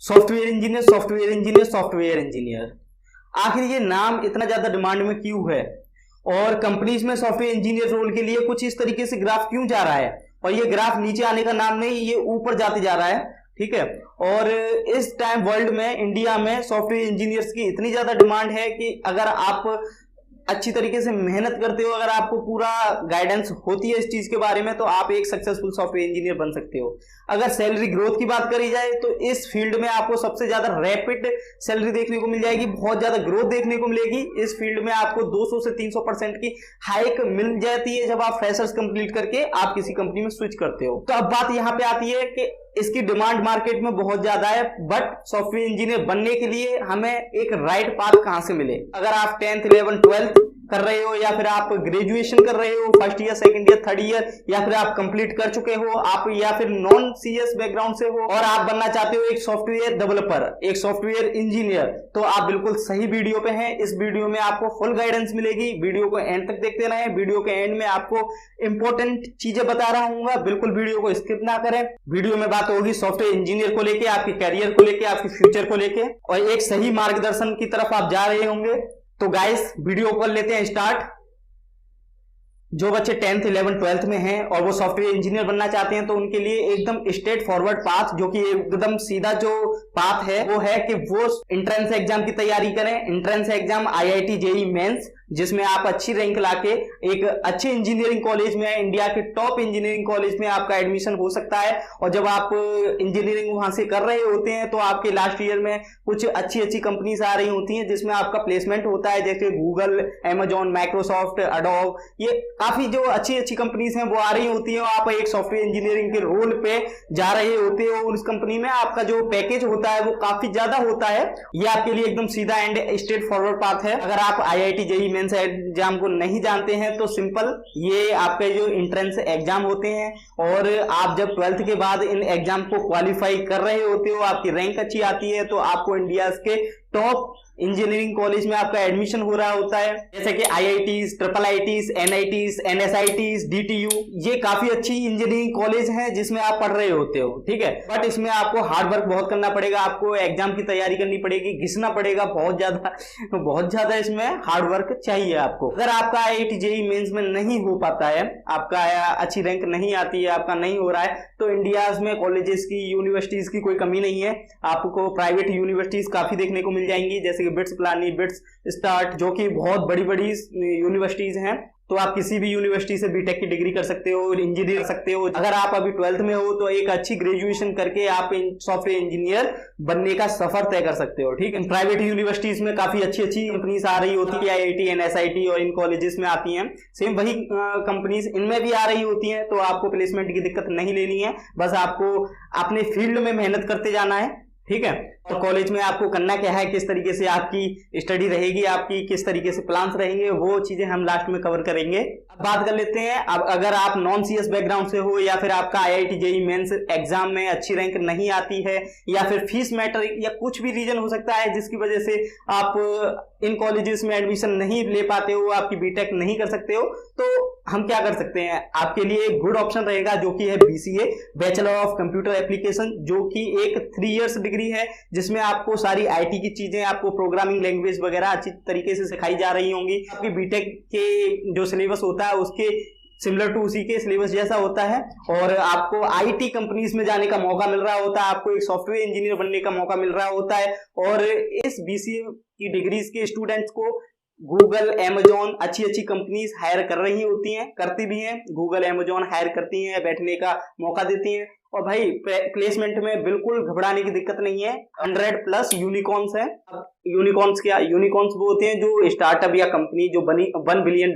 Software engineer, software engineer, software engineer. आखिर ये नाम इतना ज्यादा डिमांड में क्यों है और कंपनीज में सॉफ्टवेयर इंजीनियर रोल के लिए कुछ इस तरीके से ग्राफ क्यों जा रहा है? और ये ग्राफ नीचे आने का नाम नहीं, ये ऊपर जाते जा रहा है। ठीक है। और इस टाइम वर्ल्ड में, इंडिया में सॉफ्टवेयर इंजीनियर्स की इतनी ज्यादा डिमांड है कि अगर आप अच्छी तरीके से मेहनत करते हो, अगर आपको पूरा गाइडेंस होती है इस चीज के बारे में, तो आप एक सक्सेसफुल सॉफ्टवेयर इंजीनियर बन सकते हो। अगर सैलरी ग्रोथ की बात करी जाए तो इस फील्ड में आपको सबसे ज्यादा रैपिड सैलरी देखने को मिल जाएगी, बहुत ज्यादा ग्रोथ देखने को मिलेगी। इस फील्ड में आपको 200 से 300% की हाइक मिल जाती है जब आप फ्रेशर्स कंप्लीट करके आप किसी कंपनी में स्विच करते हो। तो अब बात यहाँ पे आती है कि इसकी डिमांड मार्केट में बहुत ज्यादा है, बट सॉफ्टवेयर इंजीनियर बनने के लिए हमें एक राइट पाथ कहां से मिले? अगर आप 10th 11th 12th कर रहे हो, या फिर आप ग्रेजुएशन कर रहे हो, first year, second year, third year, या फिर आप कंप्लीट कर चुके हो, आप या फिर नॉन सीएस बैकग्राउंड से हो और आप बनना चाहते हो एक सॉफ्टवेयर डेवलपर, एक सॉफ्टवेयर इंजीनियर, तो आप बिल्कुल सही वीडियो पे हैं। इस वीडियो में आपको फुल गाइडेंस मिलेगी, वीडियो को एंड तक देखते रहें। वीडियो के एंड में आपको इंपॉर्टेंट चीजें बता रहा हूँ, बिल्कुल वीडियो को स्किप ना करें। वीडियो में बात होगी सॉफ्टवेयर इंजीनियर को लेके, आपके करियर को लेके, आपके फ्यूचर को लेके, और एक सही मार्गदर्शन की तरफ आप जा रहे होंगे। तो गाइस, वीडियो कर लेते हैं स्टार्ट। जो बच्चे 10th 11th 12th में हैं और वो सॉफ्टवेयर इंजीनियर बनना चाहते हैं, तो उनके लिए एकदम स्ट्रेट फॉरवर्ड पाथ, जो कि एकदम सीधा जो पाथ है वो है कि वो एंट्रेंस एग्जाम की तैयारी करें। Entrance exam IIT JEE mains, जिसमें आप अच्छी रैंक लाके एक अच्छे इंजीनियरिंग कॉलेज में, इंडिया के टॉप इंजीनियरिंग कॉलेज में आपका एडमिशन हो सकता है। और जब आप इंजीनियरिंग वहां से कर रहे होते हैं तो आपके लास्ट ईयर में कुछ अच्छी अच्छी कंपनीज आ रही होती हैं जिसमें आपका प्लेसमेंट होता है, जैसे गूगल, Amazon, माइक्रोसॉफ्ट, एडोब, ये काफी जो अच्छी अच्छी कंपनीज हैं वो आ रही होती हैं। आप एक सॉफ्टवेयर इंजीनियरिंग के रोल पे जा रहे होते हो, उस कंपनी में आपका जो पैकेज होता है वो काफी ज्यादा होता है। ये आपके लिए एकदम सीधा एंड स्ट्रेट फॉरवर्ड पाथ है। अगर आप IIT JEE मेंस एग्जाम को नहीं जानते हैं तो सिंपल, ये आपके जो एंट्रेंस एग्जाम होते हैं, और आप जब 12th के बाद इन एग्जाम को क्वालिफाई कर रहे होते हो, आपकी रैंक अच्छी आती है, तो आपको इंडिया के टॉप इंजीनियरिंग कॉलेज में आपका एडमिशन हो रहा होता है, जैसे कि IITs, IIITs, NITs, NSITs, DTU। ये काफी अच्छी इंजीनियरिंग कॉलेज हैं जिसमें आप पढ़ रहे होते हो। ठीक है। बट इसमें आपको हार्ड वर्क बहुत करना पड़ेगा, आपको एग्जाम की तैयारी करनी पड़ेगी, घिसना पड़ेगा बहुत ज्यादा इसमें हार्ड वर्क चाहिए आपको। अगर आपका IIT JEE मेंस में नहीं हो पाता है, आपका अच्छी रैंक नहीं आती है, आपका नहीं हो रहा है, तो इंडिया में कॉलेजेस की, यूनिवर्सिटीज की कोई कमी नहीं है। आपको प्राइवेट यूनिवर्सिटीज काफी देखने को मिल जाएंगी, जैसे बिट्स पिलानी, बिट्स स्टार्ट, जो कि बहुत बड़ी बड़ी यूनिवर्सिटीज हैं। तो आप किसी भी यूनिवर्सिटी से बीटेक की डिग्री कर सकते हो, इंजीनियर कर सकते हो। अगर आप अभी 12th में हो तो एक अच्छी ग्रेजुएशन करके आप सॉफ्टवेयर इंजीनियर बनने का सफर तय कर सकते हो। ठीक है। प्राइवेट यूनिवर्सिटीज में काफी अच्छी अच्छी कंपनीज आ रही होती है, IIT, NSIT और इन कॉलेजेस में आती हैं। सेम वही कंपनीज इनमें भी आ रही होती हैं, तो आपको प्लेसमेंट की दिक्कत नहीं लेनी है, बस आपको अपने फील्ड में मेहनत करते जाना है। ठीक है। तो कॉलेज में आपको करना क्या है, किस तरीके से आपकी स्टडी रहेगी, आपकी किस तरीके से प्लान्स रहेंगे, वो चीजें हम लास्ट में कवर करेंगे। अब बात कर लेते हैं, अब अगर आप नॉन सीएस बैकग्राउंड से हो, या फिर आपका IIT JEE मेंस एग्जाम में अच्छी रैंक नहीं आती है, या फिर फीस मैटर या कुछ भी रीजन हो सकता है जिसकी वजह से आप इन कॉलेजेस में एडमिशन नहीं ले पाते हो, आपकी बीटेक नहीं कर सकते हो, तो हम क्या कर सकते हैं? आपके लिए एक गुड ऑप्शन रहेगा जो कि है BCA, bachelor of computer application, जो कि एक 3 इयर्स डिग्री है जिसमें आपको सारी IT की चीजें, आपको प्रोग्रामिंग लैंग्वेज वगैरह अच्छी तरीके से सिखाई जा रही होंगी। आपकी बीटेक के जो सिलेबस होता है उसके सिमिलर टू उसी के सिलेबस जैसा होता है, और आपको IT कंपनीज में जाने का मौका मिल रहा होता है, आपको एक सॉफ्टवेयर इंजीनियर बनने का मौका मिल रहा होता है। और इस BCA की डिग्रीज के स्टूडेंट्स को गूगल, Amazon, अच्छी अच्छी कंपनीज हायर कर रही होती हैं, करती भी हैं। गूगल, Amazon हायर करती हैं, बैठने का मौका देती हैं। और भाई प्लेसमेंट में बिल्कुल घबराने की दिक्कत नहीं है। 100+ यूनिकॉर्न्स हैं। यूनिकॉर्न्स क्या? यूनिकॉर्न्स वो होते हैं जो स्टार्टअप या कंपनी जो बनी $1 बिलियन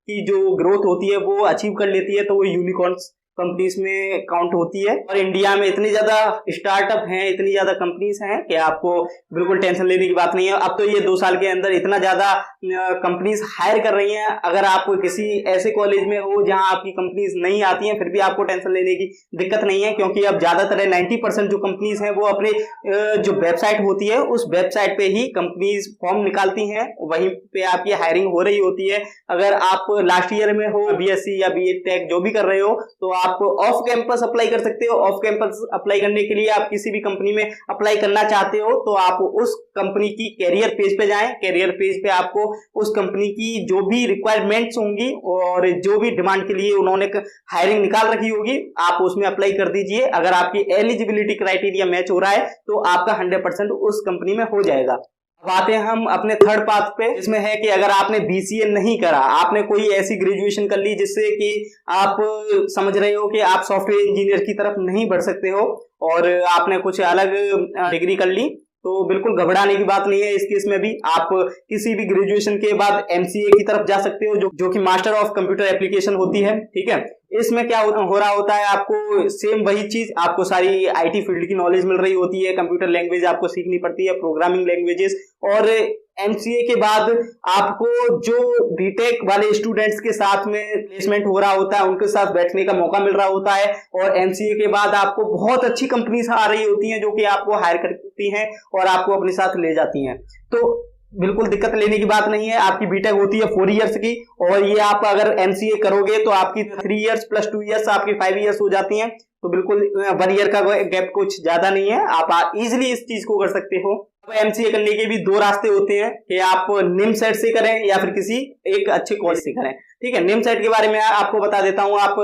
की जो ग्रोथ होती है वो अचीव कर लेती है, तो वो यूनिकॉर्न्स कंपनीज में काउंट होती है। और इंडिया में इतनी ज्यादा स्टार्टअप हैं, इतनी ज्यादा कंपनीज हैं कि आपको बिल्कुल टेंशन लेने की बात नहीं है। अब तो ये 2 साल के अंदर इतना ज्यादा कंपनीज हायर कर रही हैं। अगर आप किसी ऐसे कॉलेज में हो जहां आपकी कंपनीज नहीं आती हैं, फिर भी आपको टेंशन लेने की दिक्कत नहीं है, क्योंकि अब ज्यादातर 90% जो कंपनीज हैं वो अपने जो वेबसाइट होती है उस वेबसाइट पे ही कंपनीज फॉर्म निकालती हैं, वहीं पे आपकी हायरिंग हो रही होती है। अगर आप लास्ट ईयर में हो, BSc या BTech जो भी कर रहे हो, तो आप ऑफ कैंपस अप्लाई कर सकते हो। ऑफ कैंपस अप्लाई करने के लिए आप किसी भी कंपनी में अप्लाई करना चाहते हो तो आप उस कंपनी की कैरियर पेज पे जाएं। कैरियर पेज पे आपको उस कंपनी की जो भी रिक्वायरमेंट्स होंगी और जो भी डिमांड के लिए उन्होंने हायरिंग निकाल रखी होगी आप उसमें अप्लाई कर दीजिए। अगर आपकी एलिजिबिलिटी क्राइटेरिया मैच हो रहा है तो आपका 100% उस कंपनी में हो जाएगा। अब आते हैं हम अपने थर्ड पाथ पे, इसमें है कि अगर आपने बीसीए नहीं करा, आपने कोई ऐसी ग्रेजुएशन कर ली जिससे कि आप समझ रहे हो कि आप सॉफ्टवेयर इंजीनियर की तरफ नहीं बढ़ सकते हो और आपने कुछ अलग डिग्री कर ली, तो बिल्कुल घबराने की बात नहीं है। इस केस में भी आप किसी भी ग्रेजुएशन के बाद एमसीए की तरफ जा सकते हो जो कि मास्टर ऑफ कंप्यूटर एप्लीकेशन होती है। ठीक है, इसमें क्या हो रहा होता है, आपको सेम वही चीज, आपको सारी आईटी फील्ड की नॉलेज मिल रही होती है, कंप्यूटर लैंग्वेज आपको सीखनी पड़ती है, प्रोग्रामिंग लैंग्वेजेस, और एमसीए के बाद आपको जो बीटेक वाले स्टूडेंट्स के साथ में प्लेसमेंट हो रहा होता है उनके साथ बैठने का मौका मिल रहा होता है, और एमसीए के बाद आपको बहुत अच्छी कंपनीज आ रही होती हैं जो कि आपको हायर करती हैं और आपको अपने साथ ले जाती हैं। तो बिल्कुल दिक्कत लेने की बात नहीं है। आपकी बीटेक होती है 4 इयर्स की और ये आप अगर एमसीए करोगे तो आपकी 3 इयर्स प्लस 2 इयर्स आपकी 5 इयर्स हो जाती हैं। तो बिल्कुल 1 ईयर का गैप कुछ ज्यादा नहीं है, आप इजिली इस चीज को कर सकते हो। एमसीए करने के भी 2 रास्ते होते हैं कि आप निमसेट से करें या फिर किसी एक अच्छे कॉलेज से करें। ठीक है, निमसेट के बारे में आपको बता देता हूं। आप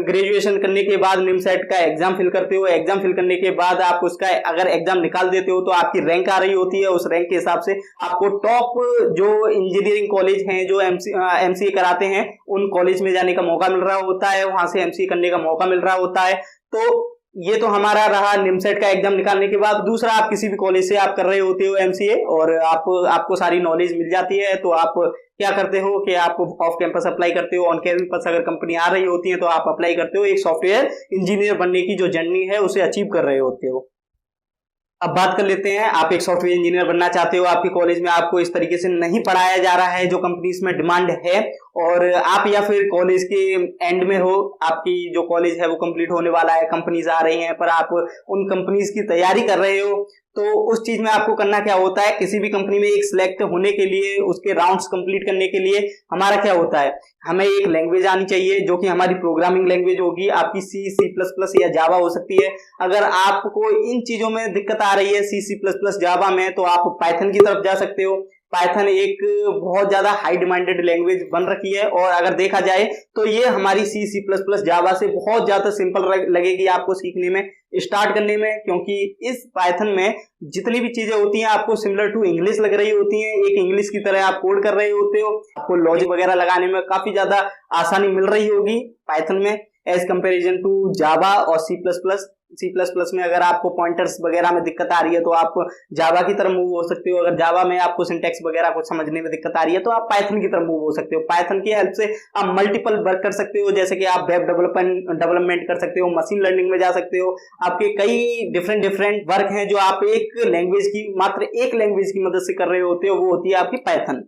ग्रेजुएशन करने के बाद निमसेट का एग्जाम फिल करते हो। एग्जाम फिल करने के बाद आप उसका अगर एग्जाम निकाल देते हो तो आपकी रैंक आ रही होती है। उस रैंक के हिसाब से आपको टॉप जो इंजीनियरिंग कॉलेज हैं जो एमसीए कराते हैं उन कॉलेज में जाने का मौका मिल रहा होता है, वहां से एमसीए करने का मौका मिल रहा होता है। तो ये तो हमारा रहा निमसेट का एग्जाम निकालने के बाद। दूसरा, आप किसी भी कॉलेज से आप कर रहे होते हो एमसीए और आपको सारी नॉलेज मिल जाती है, तो आप क्या करते हो कि आप ऑफ कैंपस अप्लाई करते हो। ऑन कैंपस अगर कंपनी आ रही होती है तो आप अप्लाई करते हो, एक सॉफ्टवेयर इंजीनियर बनने की जो जर्नी है उसे अचीव कर रहे होते हो। अब बात कर लेते हैं, आप एक सॉफ्टवेयर इंजीनियर बनना चाहते हो, आपके कॉलेज में आपको इस तरीके से नहीं पढ़ाया जा रहा है जो कंपनीज में डिमांड है, और आप या फिर कॉलेज के एंड में हो, आपकी जो कॉलेज है वो कंप्लीट होने वाला है, कंपनीज आ रही हैं पर आप उन कंपनीज की तैयारी कर रहे हो। तो उस चीज में आपको करना क्या होता है, किसी भी कंपनी में एक सिलेक्ट होने के लिए, उसके राउंड्स कंप्लीट करने के लिए हमारा क्या होता है, हमें एक लैंग्वेज आनी चाहिए जो कि हमारी प्रोग्रामिंग लैंग्वेज होगी। आपकी C++ या जावा हो सकती है। अगर आपको इन चीजों में दिक्कत आ रही है C++ जावा में, तो आप पाइथन की तरफ जा सकते हो। पाइथन एक बहुत ज्यादा हाई डिमांडेड लैंग्वेज बन रखी है और अगर देखा जाए तो ये हमारी C++ जावा से बहुत ज्यादा सिंपल लगेगी आपको सीखने में, स्टार्ट करने में, क्योंकि इस पाइथन में जितनी भी चीजें होती हैं आपको सिमिलर टू इंग्लिश लग रही होती हैं। एक इंग्लिश की तरह आप कोड कर रहे होते हो, आपको लॉजिक वगैरह लगाने में काफी ज्यादा आसानी मिल रही होगी पाइथन में एज कंपेरिजन टू जावा और C++ में अगर आपको पॉइंटर्स वगैरह में दिक्कत आ रही है तो आप जावा की तरफ मूव हो सकते हो। अगर जावा में आपको सिंटैक्स वगैरह को समझने में दिक्कत आ रही है तो आप पाइथन की तरफ मूव हो सकते हो। पाइथन की हेल्प से आप मल्टीपल वर्क कर सकते हो, जैसे कि आप वेब डेवलपमेंट कर सकते हो, मशीन लर्निंग में जा सकते हो। आपके कई डिफरेंट वर्क हैं जो आप मात्र एक लैंग्वेज की मदद से कर रहे होते हो, वो होती है आपकी पाइथन।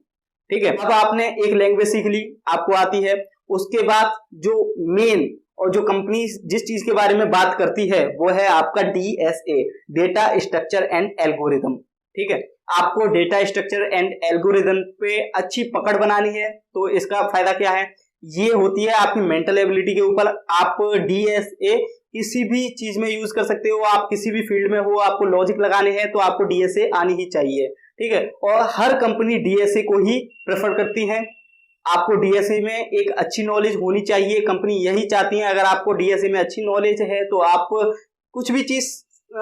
ठीक है, अब आपने एक लैंग्वेज सीख ली, आपको आती है, उसके बाद जो मेन और जो कंपनी जिस चीज के बारे में बात करती है वो है आपका DSA, data structure and algorithm. ठीक है, आपको डेटा स्ट्रक्चर एंड एल्गोरिथम पे अच्छी पकड़ बनानी है। तो इसका फायदा क्या है, ये होती है आपकी मेंटल एबिलिटी के ऊपर। आप DSA किसी भी चीज में यूज कर सकते हो, आप किसी भी फील्ड में हो, आपको लॉजिक लगाने हैं तो आपको DSA आनी ही चाहिए। ठीक है, और हर कंपनी DSA को ही प्रेफर करती है। आपको DSA में एक अच्छी नॉलेज होनी चाहिए, कंपनी यही चाहती है। अगर आपको DSA में अच्छी नॉलेज है तो आप कुछ भी चीज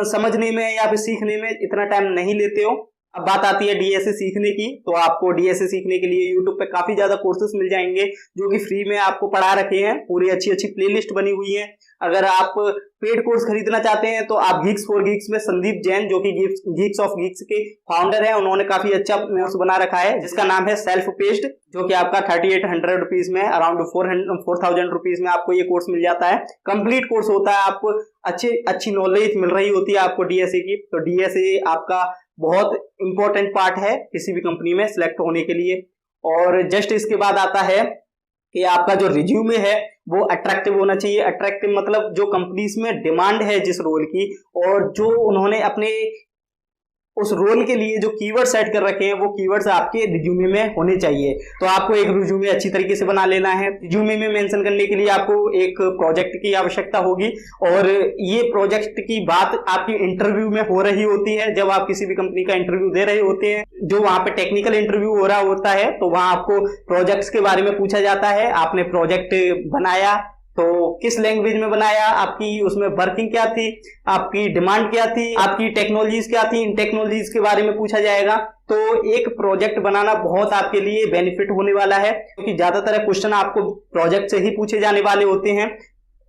समझने में या फिर सीखने में इतना टाइम नहीं लेते हो। अब बात आती है DSA सीखने की, तो आपको DSA सीखने के लिए YouTube पे काफी ज्यादा कोर्सेज मिल जाएंगे जो कि फ्री में आपको पढ़ा रखे हैं, पूरी अच्छी प्लेलिस्ट बनी हुई है। अगर आप पेड कोर्स खरीदना चाहते हैं तो आप Geeks for Geeks में संदीप जैन, जो कि Geeks of Geeks के फाउंडर हैं, उन्होंने काफी अच्छा कोर्स बना रखा है जिसका नाम है सेल्फ पेस्ड, जो कि आपका 3800 रुपीज में, अराउंड 4000 रुपीज में आपको ये कोर्स मिल जाता है। कंप्लीट कोर्स होता है, आपको अच्छी नॉलेज मिल रही होती है आपको DSA की। तो DSA आपका बहुत इंपॉर्टेंट पार्ट है किसी भी कंपनी में सिलेक्ट होने के लिए। और जस्ट इसके बाद आता है कि आपका जो रिज्यूमे है वो अट्रैक्टिव होना चाहिए। अट्रैक्टिव मतलब जो कंपनीज में डिमांड है जिस रोल की, और जो उन्होंने अपने उस रोल के लिए जो कीवर्ड सेट कर रखे हैं वो कीवर्ड्स आपके रिज्यूमे में होने चाहिए। तो आपको एक रिज्यूमे अच्छी तरीके से बना लेना है। रिज्यूमे में मेंशन करने के लिए आपको एक प्रोजेक्ट की आवश्यकता होगी, और ये प्रोजेक्ट की बात आपकी इंटरव्यू में हो रही होती है। जब आप किसी भी कंपनी का इंटरव्यू दे रहे होते हैं, जो वहां पे टेक्निकल इंटरव्यू हो रहा होता है, तो वहां आपको प्रोजेक्ट्स के बारे में पूछा जाता है। आपने प्रोजेक्ट बनाया तो किस लैंग्वेज में बनाया, आपकी उसमें वर्किंग क्या थी, आपकी डिमांड क्या थी, आपकी टेक्नोलॉजीज क्या थी, इन टेक्नोलॉजीज के बारे में पूछा जाएगा। तो एक प्रोजेक्ट बनाना बहुत आपके लिए बेनिफिट होने वाला है, क्योंकि ज्यादातर क्वेश्चन आपको प्रोजेक्ट से ही पूछे जाने वाले होते हैं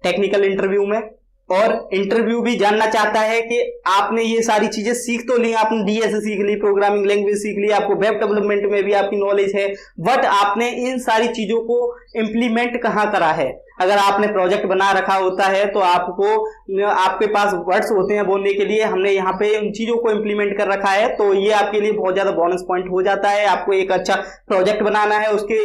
टेक्निकल इंटरव्यू में। और इंटरव्यू भी जानना चाहता है कि आपने ये सारी चीजें सीख तो ली, आपने डीएस सीख ली, प्रोग्रामिंग लैंग्वेज सीख ली, आपको वेब डेवलपमेंट में भी आपकी नॉलेज है, बट आपने इन सारी चीजों को इंप्लीमेंट कहाँ करा है। अगर आपने प्रोजेक्ट बना रखा होता है तो आपके पास वर्ड्स होते हैं बोलने के लिए, हमने यहाँ पे उन चीजों को इंप्लीमेंट कर रखा है, तो ये आपके लिए बहुत ज्यादा बोनस पॉइंट हो जाता है। आपको एक अच्छा प्रोजेक्ट बनाना है, उसके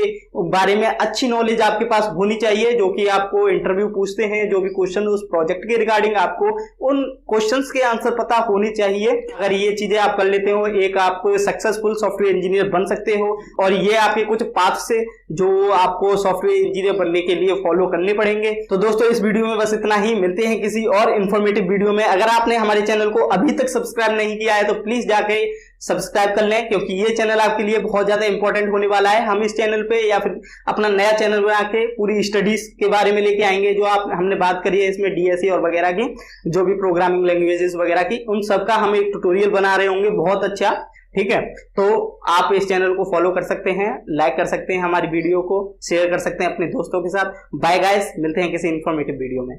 बारे में अच्छी नॉलेज आपके पास होनी चाहिए, जो कि आपको इंटरव्यू पूछते हैं, जो भी क्वेश्चन उस प्रोजेक्ट के रिगार्डिंग, आपको उन क्वेश्चंस के आंसर पता होने चाहिए। अगर ये चीजें आप कर लेते हो, एक आप सक्सेसफुल सॉफ्टवेयर इंजीनियर बन सकते हो। और ये आपके कुछ पाथ से जो आपको सॉफ्टवेयर इंजीनियर बनने के लिए फॉलो करने पड़ेंगे। तो दोस्तों इस वीडियो में बस इतना ही, मिलते हैं किसी और इंफॉर्मेटिव वीडियो में। अगर आपने हमारे चैनल को अभी तक सब्सक्राइब नहीं किया है तो प्लीज जाके सब्सक्राइब कर लें, क्योंकि ये चैनल आपके लिए बहुत ज्यादा इंपॉर्टेंट होने वाला है। हम इस चैनल पे या फिर अपना नया चैनल बना के पूरी स्टडीज के बारे में लेके आएंगे, जो हमने बात करी है इसमें डीएसए और वगैरह की, जो भी प्रोग्रामिंग लैंग्वेजेस वगैरह की, उन सबका हम एक ट्यूटोरियल बना रहे होंगे बहुत अच्छा। ठीक है, तो आप इस चैनल को फॉलो कर सकते हैं, लाइक कर सकते हैं, हमारी वीडियो को शेयर कर सकते हैं अपने दोस्तों के साथ। बाय गाइस, मिलते हैं किसी इंफॉर्मेटिव वीडियो में।